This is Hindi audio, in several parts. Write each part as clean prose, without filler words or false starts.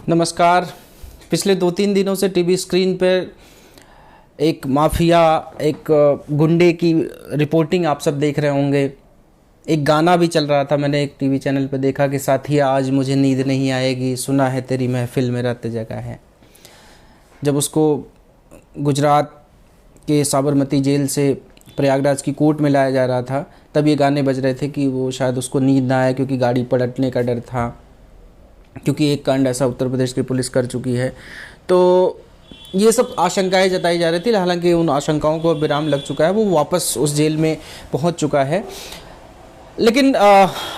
नमस्कार। पिछले 2-3 दिनों से टीवी स्क्रीन पर एक माफिया, एक गुंडे की रिपोर्टिंग आप सब देख रहे होंगे। एक गाना भी चल रहा था, मैंने एक टीवी चैनल पर देखा कि साथिया आज मुझे नींद नहीं आएगी, सुना है तेरी महफिल में रात जगह है। जब उसको गुजरात के साबरमती जेल से प्रयागराज की कोर्ट में लाया जा रहा था, तब ये गाने बज रहे थे कि वो शायद उसको नींद ना आए क्योंकि गाड़ी पलटने का डर था, क्योंकि एक कांड ऐसा उत्तर प्रदेश की पुलिस कर चुकी है। तो ये सब आशंकाएं जताई जा रही थी, हालांकि उन आशंकाओं को विराम लग चुका है, वो वापस उस जेल में पहुंच चुका है। लेकिन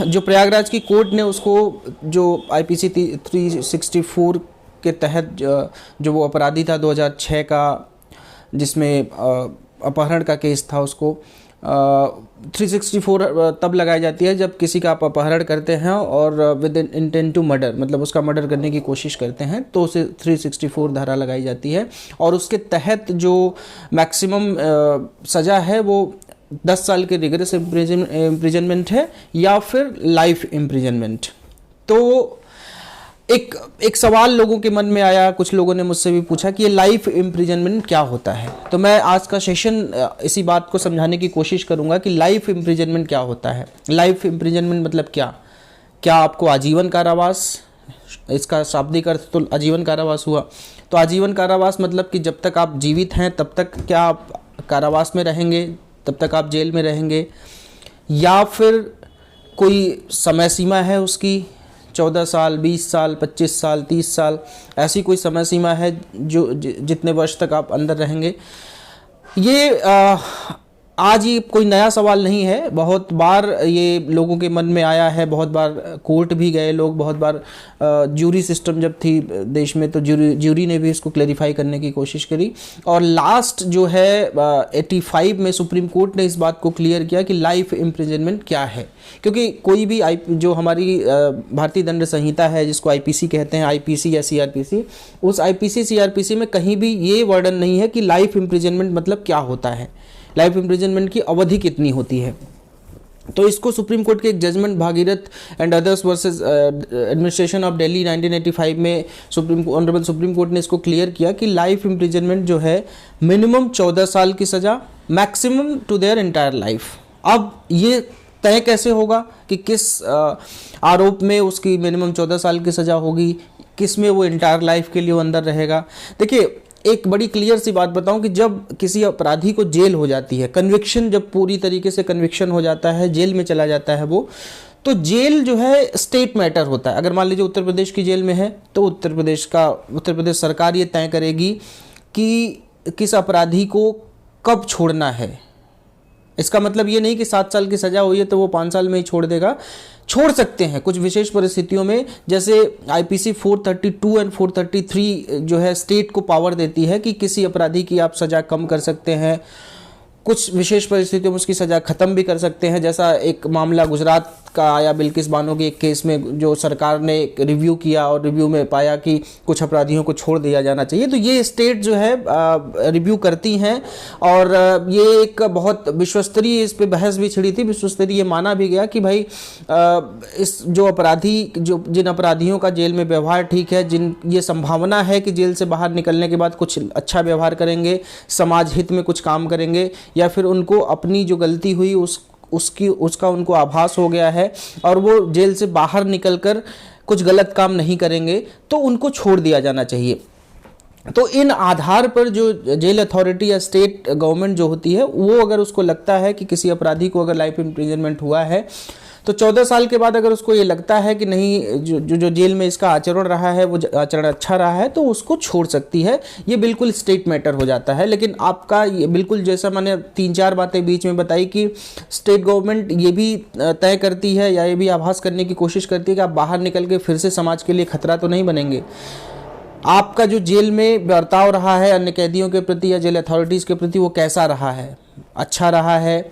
जो प्रयागराज की कोर्ट ने उसको जो आईपीसी 364 के तहत जो वो अपराधी था 2006 का, जिसमें अपहरण का केस था, उसको 364 तब लगाई जाती है जब किसी का आप अपहरण करते हैं और विद इंटेंट टू मर्डर, मतलब उसका मर्डर करने की कोशिश करते हैं, तो उसे 364 धारा लगाई जाती है। और उसके तहत जो मैक्सिमम सज़ा है वो 10 साल के रिगरस इम्प्रिजनमेंट है या फिर लाइफ इम्प्रिजनमेंट। तो एक सवाल लोगों के मन में आया, कुछ लोगों ने मुझसे भी पूछा कि ये लाइफ इम्प्रिजनमेंट क्या होता है। तो मैं आज का सेशन इसी बात को समझाने की कोशिश करूंगा कि लाइफ इम्प्रिजनमेंट क्या होता है। लाइफ इम्प्रिजनमेंट मतलब क्या आपको आजीवन कारावास, इसका शाब्दिक अर्थ तो आजीवन कारावास हुआ। तो आजीवन कारावास मतलब कि जब तक आप जीवित हैं तब तक क्या आप कारावास में रहेंगे, तब तक आप जेल में रहेंगे, या फिर कोई समय सीमा है उसकी, 14 साल, 20 साल, 25 साल, 30 साल, ऐसी कोई समय सीमा है जो जितने वर्ष तक आप अंदर रहेंगे। ये आज ये कोई नया सवाल नहीं है, बहुत बार ये लोगों के मन में आया है, बहुत बार कोर्ट भी गए लोग, बहुत बार ज्यूरी सिस्टम जब थी देश में तो ज्यूरी ने भी इसको क्लैरिफाई करने की कोशिश करी। और लास्ट जो है 85 में सुप्रीम कोर्ट ने इस बात को क्लियर किया कि लाइफ इम्प्रिजनमेंट क्या है। क्योंकि कोई भी जो हमारी भारतीय दंड संहिता है, जिसको आईपीसी कहते हैं, आईपीसी या सीआरपीसी, उस आईपीसी सीआरपीसी में कहीं भी ये वर्णन नहीं है कि लाइफ इम्प्रिजनमेंट मतलब क्या होता है, लाइफ इम्प्रिजनमेंट की अवधि कितनी होती है। तो इसको सुप्रीम कोर्ट के एक judgment Bhagirath and others versus administration of Delhi 1985 में ऑनरेबल सुप्रीम कोर्ट ने इसको क्लियर किया कि लाइफ इम्प्रिजनमेंट जो है मिनिमम 14 साल की सज़ा, maximum to their entire life. अब ये तय कैसे होगा कि किस आरोप में उसकी मिनिमम 14 साल की सज़ा होगी, किस में वो एंटायर लाइफ के लिए वो अंदर रहेगा। देखिए, एक बड़ी क्लियर सी बात बताऊं कि जब किसी अपराधी को जेल हो जाती है, कन्विक्शन, जब पूरी तरीके से कन्विक्शन हो जाता है, जेल में चला जाता है वो, तो जेल जो है स्टेट मैटर होता है। अगर मान लीजिए उत्तर प्रदेश की जेल में है तो उत्तर प्रदेश सरकार ये तय करेगी कि किस अपराधी को कब छोड़ना है। इसका मतलब ये नहीं कि 7 साल की सज़ा हुई है तो वो 5 साल में ही छोड़ देगा, छोड़ सकते हैं कुछ विशेष परिस्थितियों में। जैसे आईपीसी 432 एंड 433 जो है स्टेट को पावर देती है कि किसी अपराधी की आप सज़ा कम कर सकते हैं, कुछ विशेष परिस्थितियों में उसकी सज़ा ख़त्म भी कर सकते हैं। जैसा एक मामला गुजरात का आया बिल्किस बानो के एक केस में, जो सरकार ने एक रिव्यू किया और रिव्यू में पाया कि कुछ अपराधियों को छोड़ दिया जाना चाहिए। तो ये स्टेट जो है रिव्यू करती हैं, और ये एक बहुत विश्वस्तरीय, इस पे बहस भी छिड़ी थी, विश्वस्तरीय ये माना भी गया कि भाई इस जो अपराधी, जिन अपराधियों का जेल में व्यवहार ठीक है, जिन ये संभावना है कि जेल से बाहर निकलने के बाद कुछ अच्छा व्यवहार करेंगे, समाज हित में कुछ काम करेंगे, या फिर उनको अपनी जो गलती हुई उसका उनको आभास हो गया है और वो जेल से बाहर निकलकर कुछ गलत काम नहीं करेंगे, तो उनको छोड़ दिया जाना चाहिए। तो इन आधार पर जो जेल अथॉरिटी या स्टेट गवर्नमेंट जो होती है, वो अगर उसको लगता है कि किसी अपराधी को अगर लाइफ इम्प्रिजनमेंट हुआ है, तो 14 साल के बाद अगर उसको ये लगता है कि नहीं, जो जेल में इसका आचरण रहा है वो आचरण अच्छा रहा है, तो उसको छोड़ सकती है। ये बिल्कुल स्टेट मैटर हो जाता है। लेकिन आपका ये बिल्कुल, जैसा मैंने 3-4 बातें बीच में बताई कि स्टेट गवर्नमेंट ये भी तय करती है या ये भी आभास करने की कोशिश करती है कि आप बाहर निकल के फिर से समाज के लिए खतरा तो नहीं बनेंगे। आपका जो जेल में बर्ताव रहा है अन्य कैदियों के प्रति या जेल अथॉरिटीज़ के प्रति, वो कैसा रहा है, अच्छा रहा है,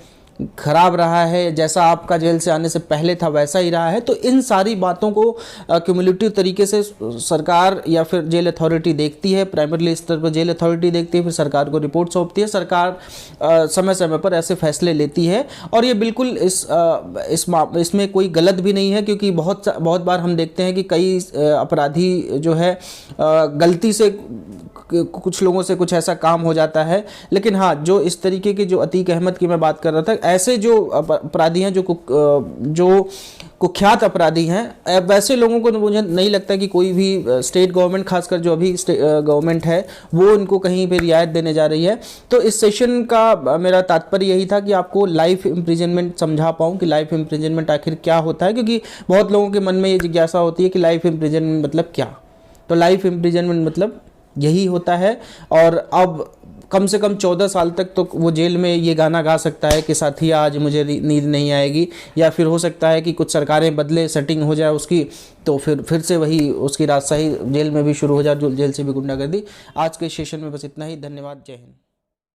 खराब रहा है, जैसा आपका जेल से आने से पहले था वैसा ही रहा है। तो इन सारी बातों को क्यूमुलेटिव तरीके से सरकार या फिर जेल अथॉरिटी देखती है, प्राइमरी स्तर पर जेल अथॉरिटी देखती है, फिर सरकार को रिपोर्ट सौंपती है, सरकार समय समय पर ऐसे फैसले लेती है। और ये बिल्कुल इसमें कोई गलत भी नहीं है, क्योंकि बहुत बार हम देखते हैं कि कई अपराधी जो है गलती से कुछ लोगों से कुछ ऐसा काम हो जाता है। लेकिन हाँ, जो इस तरीके के, जो अतीक अहमद की मैं बात कर रहा था, ऐसे जो अपराधी हैं, जो कुख्यात अपराधी हैं, वैसे लोगों को मुझे नहीं लगता कि कोई भी स्टेट गवर्नमेंट, खासकर जो अभी गवर्नमेंट है, वो इनको कहीं पे रियायत देने जा रही है। तो इस सेशन का मेरा तात्पर्य यही था कि आपको लाइफ इम्प्रिजनमेंट समझा पाऊँ कि लाइफ इम्प्रिजनमेंट आखिर क्या होता है, क्योंकि बहुत लोगों के मन में ये जिज्ञासा होती है कि लाइफ इम्प्रिजनमेंट मतलब क्या। तो लाइफ इम्प्रिजनमेंट मतलब यही होता है। और अब कम से कम 14 साल तक तो वो जेल में ये गाना गा सकता है कि साथिया आज मुझे नींद नहीं आएगी, या फिर हो सकता है कि कुछ सरकारें बदले, सेटिंग हो जाए उसकी, तो फिर से वही उसकी राजशाही जेल में भी शुरू हो जाए, जो जेल से भी गुंडागर्दी। आज के सेशन में बस इतना ही। धन्यवाद। जय हिंद।